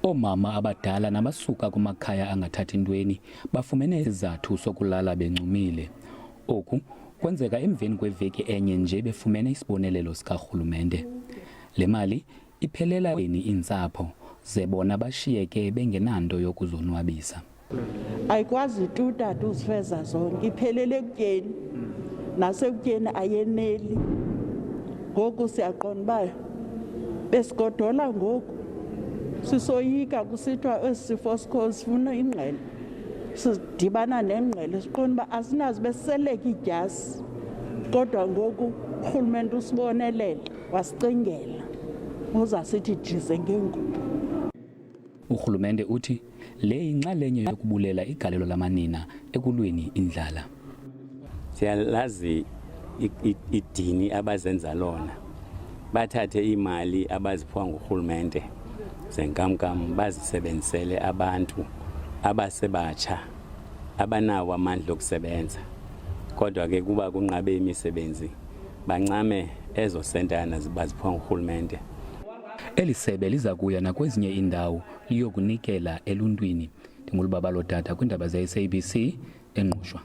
Oomama abadala nabasuka kumakhaya angathathi ntweni bafumene isizathu sokulala bencumile. Oku kwenzeka emveni kweveki enye nje befumene isibonelelo sikarhulumente. Le mali iphelela iintsapho ze bona bashiyeke bengenanto yokuzonwabisa. Ayikwazi tu tata uzifeza zonke, iphelele ekutyeni, nasekutyeni ayeneli. Ngoku siyaqonda uba besigodola ngoku, sisoyika kusithiwa esi sifo sifuna ingqele. Sidibana nengqele, siqonda uba asinazi besiseleka idyasi. Kodwa ngoku urhulumente usibonelele, wasicingela, uzasithi jize ngeengubo. Urhulumente uthi le yinxalenye yokubulela igalelo lamanina ekulweni indlala. Siyalazi idini abazenza lona, bathathe imali abaziphiwa ngurhulumente zenkamnkam bazisebenzisele abantu abasebatsha abanawo amandla okusebenza. Kodwa ke kuba kunqabe imisebenzi bancame ezo sentana baziphiwa ngurhulumente. Eli sebe liza kuya nakwezinye iindawo liyokunikela eluntwini. NdinguLubaba Lotata kwiindaba ze-SABC eNgqushwa.